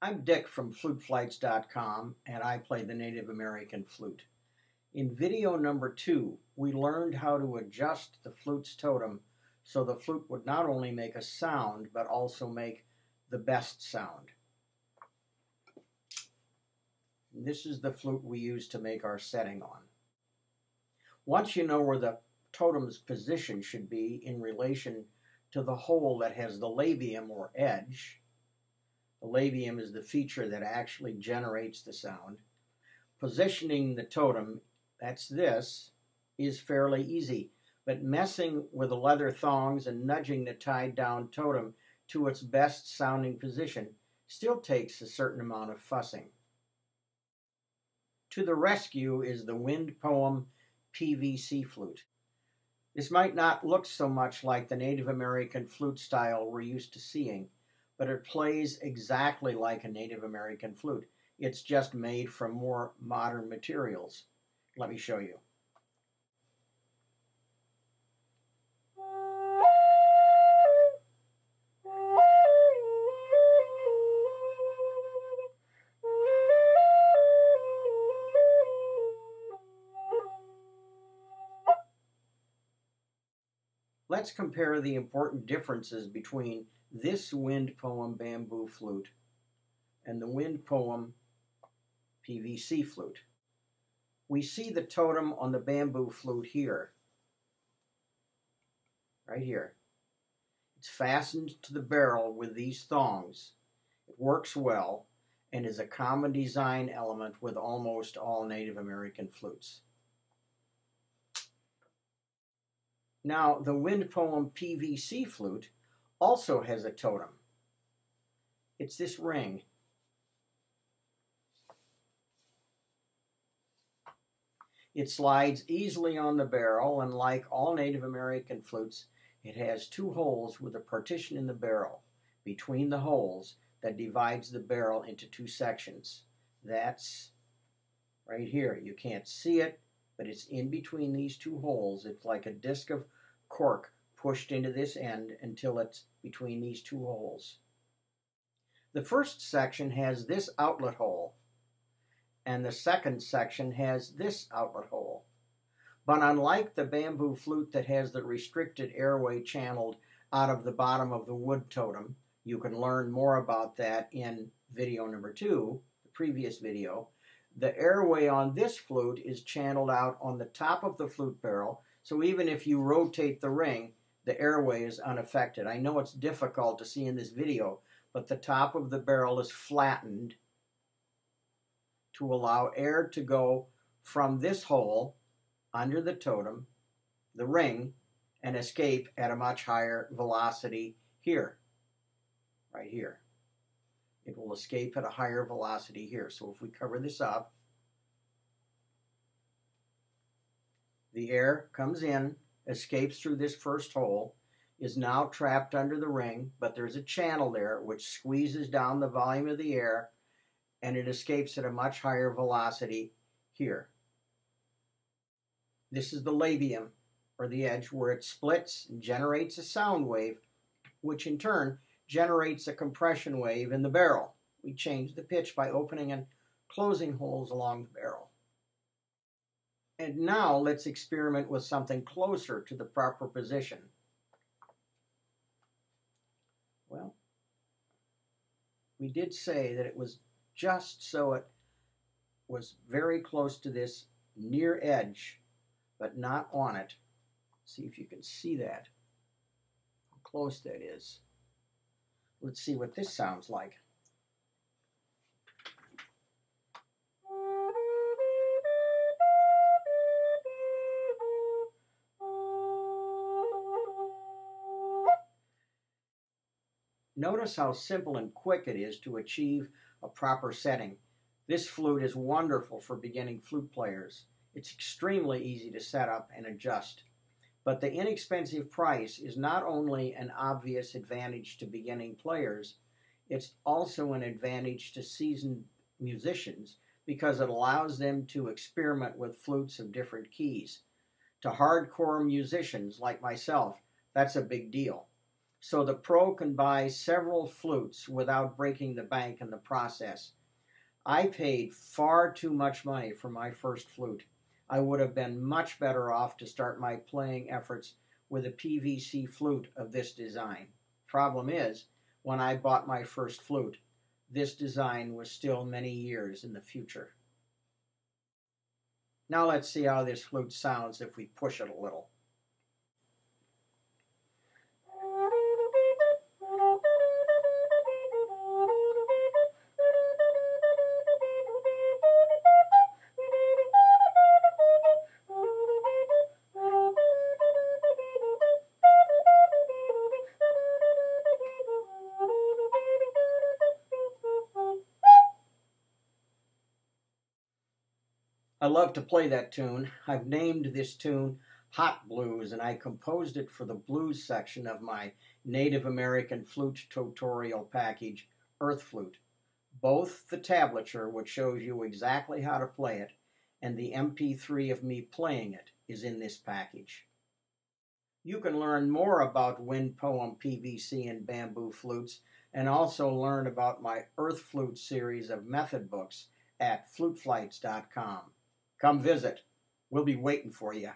I'm Dick from FluteFlights.com, and I play the Native American flute. In video number 2, we learned how to adjust the flute's totem so the flute would not only make a sound, but also make the best sound. This is the flute we use to make our setting on. Once you know where the totem's position should be in relation to the hole that has the labium or edge, the labium is the feature that actually generates the sound. Positioning the totem, that's this, is fairly easy, but messing with the leather thongs and nudging the tied down totem to its best sounding position still takes a certain amount of fussing. To the rescue is the Wind Poem PVC flute. This might not look so much like the Native American flute style we're used to seeing, but it plays exactly like a Native American flute. It's just made from more modern materials. Let me show you. Let's compare the important differences between this Wind Poem bamboo flute and the Wind Poem PVC flute. We see the totem on the bamboo flute here, right here. It's fastened to the barrel with these thongs. It works well and is a common design element with almost all Native American flutes. Now, the Wind Poem PVC flute also has a totem. It's this ring. It slides easily on the barrel, and like all Native American flutes, it has two holes with a partition in the barrel between the holes that divides the barrel into two sections. That's right here. You can't see it, but it's in between these two holes. It's like a disc of cork pushed into this end until it's between these two holes. The first section has this outlet hole, and the second section has this outlet hole. But unlike the bamboo flute that has the restricted airway channeled out of the bottom of the wood totem, you can learn more about that in video number 2, the previous video. The airway on this flute is channeled out on the top of the flute barrel, so even if you rotate the ring, the airway is unaffected. I know it's difficult to see in this video, but the top of the barrel is flattened to allow air to go from this hole under the totem, the ring, and escape at a much higher velocity here, right here. It will escape at a higher velocity here. So if we cover this up, the air comes in, escapes through this first hole, is now trapped under the ring, but there's a channel there which squeezes down the volume of the air, and it escapes at a much higher velocity here. This is the labium, or the edge, where it splits and generates a sound wave, which in turn generates a compression wave in the barrel. We change the pitch by opening and closing holes along the barrel. And now let's experiment with something closer to the proper position. Well, we did say that it was just so it was very close to this near edge, but not on it. See if you can see that, how close that is. Let's see what this sounds like. Notice how simple and quick it is to achieve a proper setting. This flute is wonderful for beginning flute players. It's extremely easy to set up and adjust. But the inexpensive price is not only an obvious advantage to beginning players, it's also an advantage to seasoned musicians because it allows them to experiment with flutes of different keys. To hardcore musicians like myself, that's a big deal. so the pro can buy several flutes without breaking the bank in the process. I paid far too much money for my first flute. I would have been much better off to start my playing efforts with a PVC flute of this design. Problem is, when I bought my first flute, this design was still many years in the future. Now let's see how this flute sounds if we push it a little. I love to play that tune. I've named this tune Hot Blues, and I composed it for the blues section of my Native American Flute tutorial package, Earth Flute. Both the tablature, which shows you exactly how to play it, and the MP3 of me playing it is in this package. You can learn more about wind poem PVC and bamboo flutes, and also learn about my Earth Flute series of method books at fluteflights.com. Come visit. We'll be waiting for you.